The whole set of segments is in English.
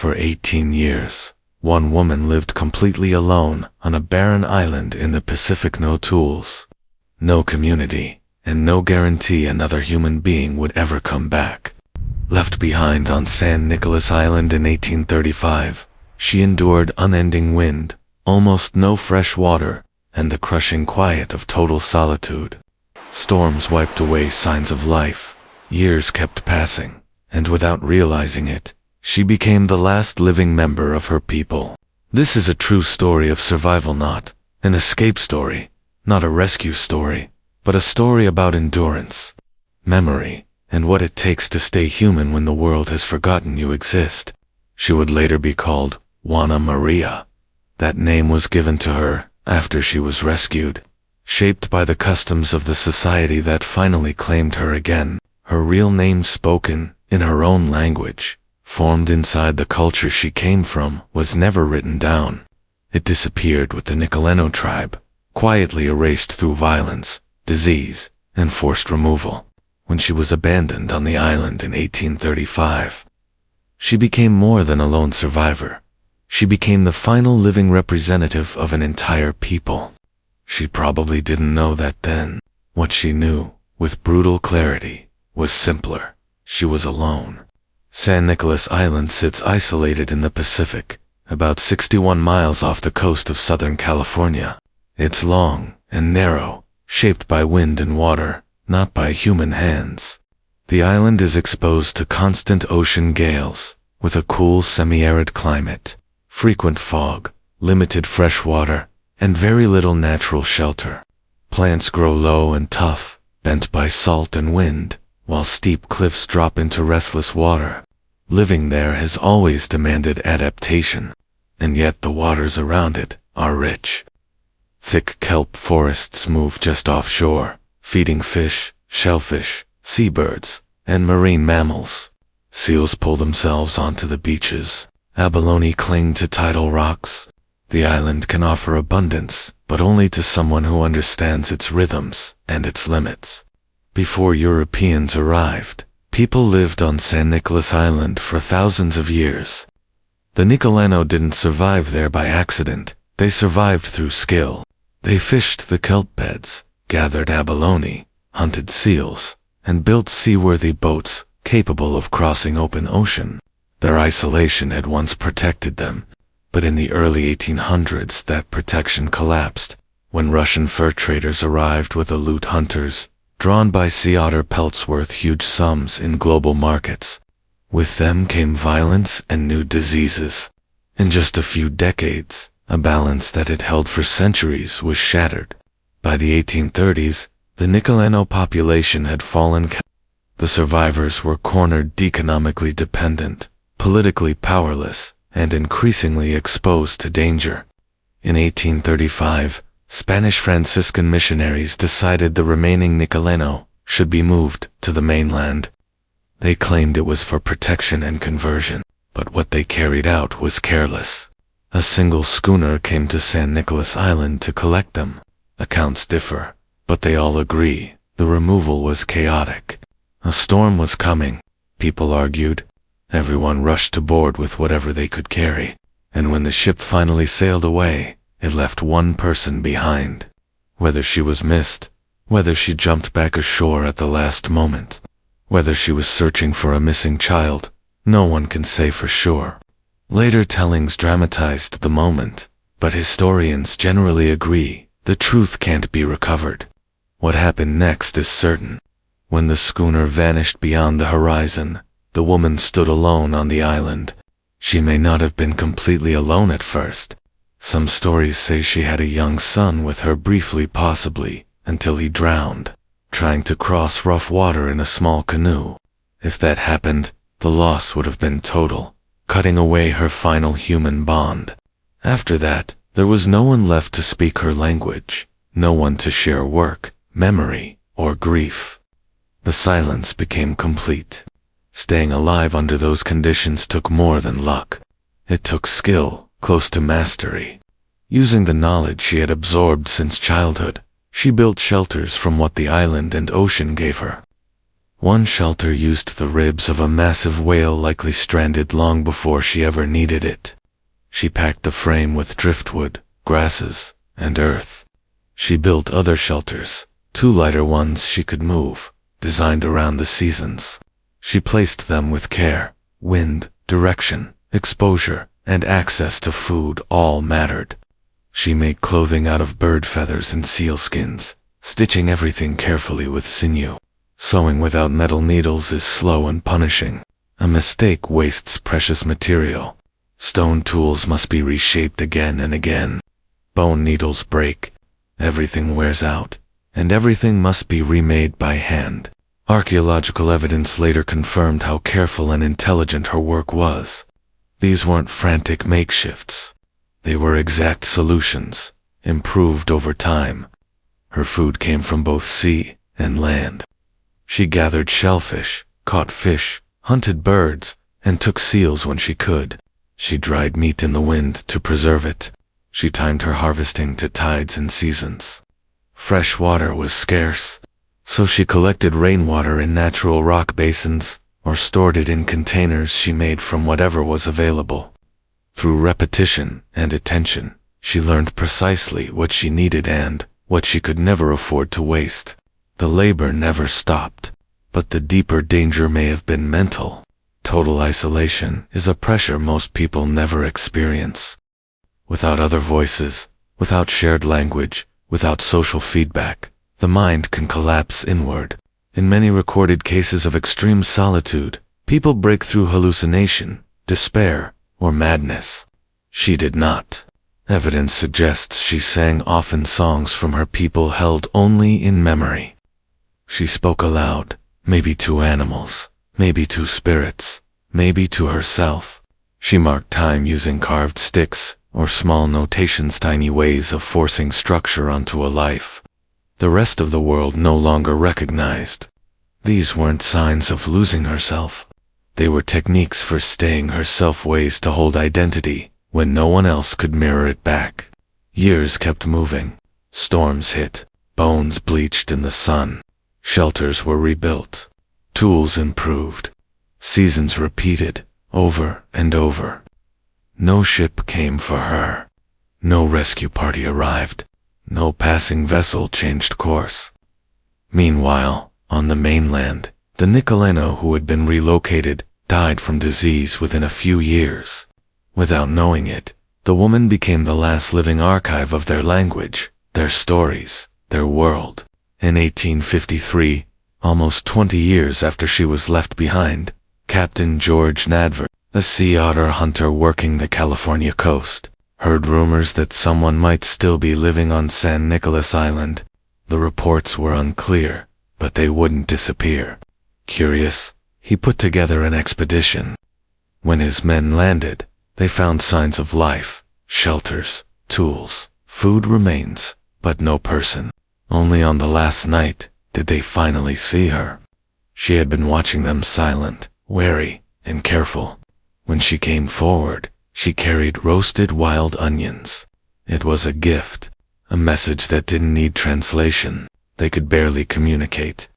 For 18 years, one woman lived completely alone on a barren island in the Pacific. No tools, no community, and no guarantee another human being would ever come back. Left behind on San Nicolas Island in 1835, she endured unending wind, almost no fresh water, and the crushing quiet of total solitude. Storms wiped away signs of life. Years kept passing, and without realizing it, she became the last living member of her people. This is a true story of survival, not an escape story, not a rescue story, but a story about endurance, memory, and what it takes to stay human when the world has forgotten you exist. She would later be called Juana Maria. That name was given to her after she was rescued, shaped by the customs of the society that finally claimed her again. Her real name, spoken in her own language, formed inside the culture she came from, was never written down. It disappeared with the Nicoleno tribe, quietly erased through violence, disease, and forced removal. When she was abandoned on the island in 1835, she became more than a lone survivor. She became the final living representative of an entire people. She probably didn't know that then. What she knew, with brutal clarity, was simpler. She was alone. San Nicolas Island sits isolated in the Pacific, about 61 miles off the coast of Southern California. It's long and narrow, shaped by wind and water, not by human hands. The island is exposed to constant ocean gales, with a cool semi-arid climate, frequent fog, limited fresh water, and very little natural shelter. Plants grow low and tough, bent by salt and wind, while steep cliffs drop into restless water. Living there has always demanded adaptation, and yet the waters around it are rich. Thick kelp forests move just offshore, feeding fish, shellfish, seabirds, and marine mammals. Seals pull themselves onto the beaches. Abalone cling to tidal rocks. The island can offer abundance, but only to someone who understands its rhythms and its limits. Before Europeans arrived, people lived on San Nicolas Island for thousands of years. The Nicoleno didn't survive there by accident. They survived through skill. They fished the kelp beds, gathered abalone, hunted seals, and built seaworthy boats capable of crossing open ocean. Their isolation had once protected them, but in the early 1800s that protection collapsed when Russian fur traders arrived with loot hunters, drawn by sea otter pelts worth huge sums in global markets. With them came violence and new diseases. In just a few decades, a balance that had held for centuries was shattered. By the 1830s, the Nicoleno population had fallen. The survivors were cornered, economically dependent, politically powerless, and increasingly exposed to danger. In 1835, Spanish Franciscan missionaries decided the remaining Nicoleno should be moved to the mainland. They claimed it was for protection and conversion, but what they carried out was careless. A single schooner came to San Nicolas Island to collect them. Accounts differ, but they all agree the removal was chaotic. A storm was coming, people argued. Everyone rushed to board with whatever they could carry, and when the ship finally sailed away, it left one person behind. Whether she was missed, whether she jumped back ashore at the last moment, whether she was searching for a missing child, no one can say for sure. Later tellings dramatized the moment, but historians generally agree the truth can't be recovered. What happened next is certain. When the schooner vanished beyond the horizon, the woman stood alone on the island. She may not have been completely alone at first. Some stories say she had a young son with her briefly, possibly, until he drowned, trying to cross rough water in a small canoe. If that happened, the loss would have been total, cutting away her final human bond. After that, there was no one left to speak her language, no one to share work, memory, or grief. The silence became complete. Staying alive under those conditions took more than luck. It took skill, close to mastery. Using the knowledge she had absorbed since childhood, she built shelters from what the island and ocean gave her. One shelter used the ribs of a massive whale likely stranded long before she ever needed it. She packed the frame with driftwood, grasses, and earth. She built other shelters, 2 lighter ones she could move, designed around the seasons. She placed them with care. Wind, direction, exposure, and access to food all mattered. She made clothing out of bird feathers and sealskins, stitching everything carefully with sinew. Sewing without metal needles is slow and punishing. A mistake wastes precious material. Stone tools must be reshaped again and again. Bone needles break. Everything wears out, and everything must be remade by hand. Archaeological evidence later confirmed how careful and intelligent her work was. These weren't frantic makeshifts. They were exact solutions, improved over time. Her food came from both sea and land. She gathered shellfish, caught fish, hunted birds, and took seals when she could. She dried meat in the wind to preserve it. She timed her harvesting to tides and seasons. Fresh water was scarce, so she collected rainwater in natural rock basins or stored it in containers she made from whatever was available. Through repetition and attention, she learned precisely what she needed and what she could never afford to waste. The labor never stopped, but the deeper danger may have been mental. Total isolation is a pressure most people never experience. Without other voices, without shared language, without social feedback, the mind can collapse inward. In many recorded cases of extreme solitude, people break through hallucination, despair, or madness. She did not. Evidence suggests she sang often songs from her people held only in memory. She spoke aloud, maybe to animals, maybe to spirits, maybe to herself. She marked time using carved sticks, or small notations, tiny ways of forcing structure onto a life the rest of the world no longer recognized. These weren't signs of losing herself. They were techniques for staying herself, ways to hold identity when no one else could mirror it back. Years kept moving. Storms hit. Bones bleached in the sun. Shelters were rebuilt. Tools improved. Seasons repeated, over and over. No ship came for her. No rescue party arrived. No passing vessel changed course. Meanwhile, on the mainland, the Nicoleno who had been relocated died from disease within a few years. Without knowing it, the woman became the last living archive of their language, their stories, their world. In 1853, almost 20 years after she was left behind, Captain George Nadver, a sea otter hunter working the California coast, heard rumors that someone might still be living on San Nicolas Island. The reports were unclear, but they wouldn't disappear. Curious, he put together an expedition. When his men landed, they found signs of life, shelters, tools, food remains, but no person. Only on the last night did they finally see her. She had been watching them, silent, wary, and careful. When she came forward, she carried roasted wild onions. It was a gift, a message that didn't need translation. They could barely communicate.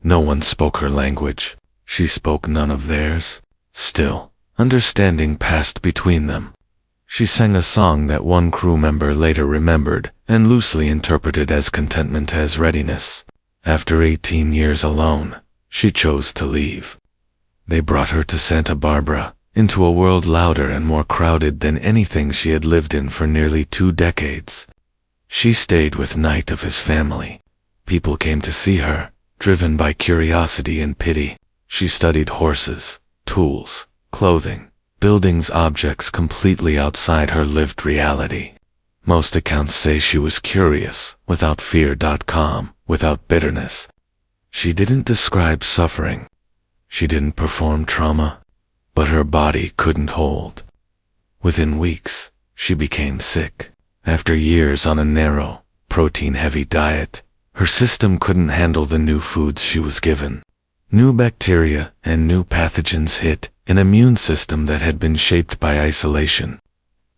No one spoke her language. She spoke none of theirs. Still, understanding passed between them. She sang a song that one crew member later remembered and loosely interpreted as contentment as readiness. After 18 years alone, she chose to leave. They brought her to Santa Barbara, into a world louder and more crowded than anything she had lived in for nearly 2 decades. She stayed with Knight of his family. People came to see her, driven by curiosity and pity. She studied horses, tools, clothing, buildings, objects completely outside her lived reality. Most accounts say she was curious, without fear. Without bitterness. She didn't describe suffering. She didn't perform trauma. But her body couldn't hold. Within weeks, she became sick. After years on a narrow, protein-heavy diet, her system couldn't handle the new foods she was given. New bacteria and new pathogens hit an immune system that had been shaped by isolation.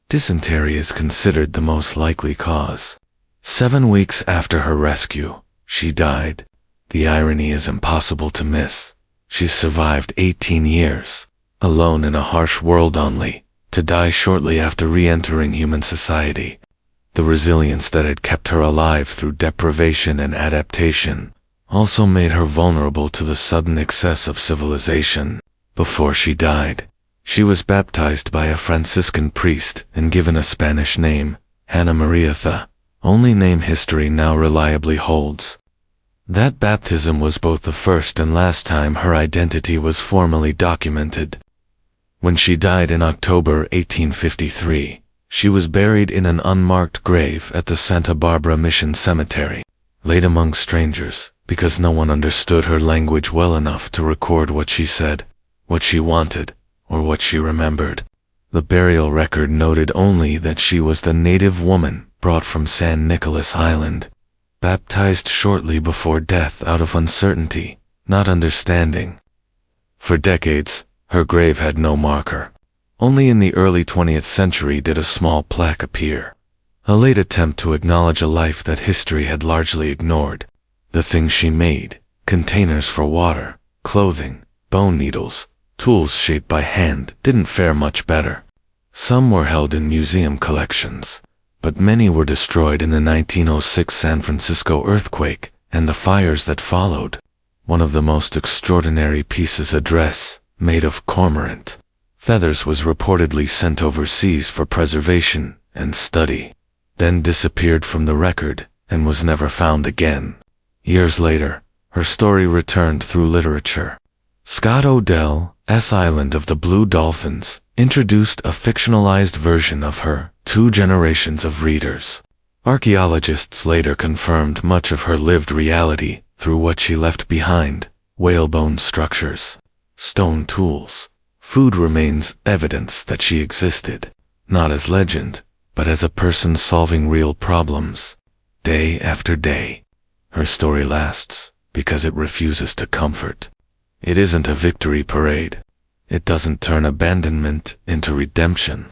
Dysentery is considered the most likely cause. 7 weeks after her rescue, she died. The irony is impossible to miss. She's survived 18 years, alone in a harsh world only, to die shortly after re-entering human society. The resilience that had kept her alive through deprivation and adaptation also made her vulnerable to the sudden excess of civilization. Before she died, she was baptized by a Franciscan priest and given a Spanish name, Juana Maria, the only name history now reliably holds. That baptism was both the first and last time her identity was formally documented. When she died in October 1853, she was buried in an unmarked grave at the Santa Barbara Mission Cemetery, laid among strangers, because no one understood her language well enough to record what she said, what she wanted, or what she remembered. The burial record noted only that she was the native woman brought from San Nicolas Island, baptized shortly before death out of uncertainty, not understanding. For decades, her grave had no marker. Only in the early 20th century did a small plaque appear, a late attempt to acknowledge a life that history had largely ignored. The things she made, containers for water, clothing, bone needles, tools shaped by hand, didn't fare much better. Some were held in museum collections, but many were destroyed in the 1906 San Francisco earthquake and the fires that followed. One of the most extraordinary pieces, a dress made of cormorant feathers, was reportedly sent overseas for preservation and study, then disappeared from the record and was never found again. Years later, her story returned through literature. Scott Odell's Island of the Blue Dolphins introduced a fictionalized version of her to generations of readers. Archaeologists later confirmed much of her lived reality through what she left behind: whalebone structures, stone tools, food remains, evidence that she existed, not as legend, but as a person solving real problems, day after day. Her story lasts because it refuses to comfort. It isn't a victory parade. It doesn't turn abandonment into redemption.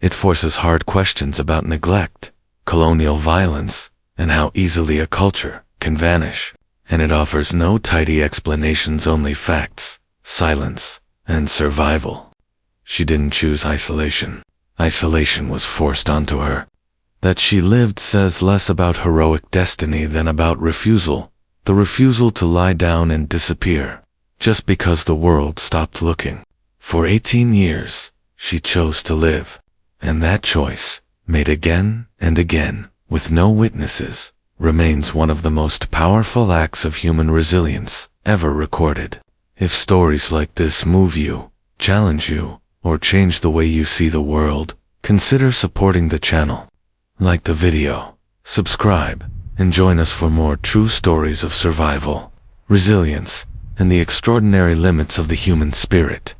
It forces hard questions about neglect, colonial violence, and how easily a culture can vanish. And it offers no tidy explanations, only facts, silence, and survival. She didn't choose isolation. Isolation was forced onto her. That she lived says less about heroic destiny than about refusal, the refusal to lie down and disappear, just because the world stopped looking. For 18 years, she chose to live, and that choice, made again and again, with no witnesses, remains one of the most powerful acts of human resilience ever recorded. If stories like this move you, challenge you, or change the way you see the world, consider supporting the channel. Like the video, subscribe, and join us for more true stories of survival, resilience, and the extraordinary limits of the human spirit.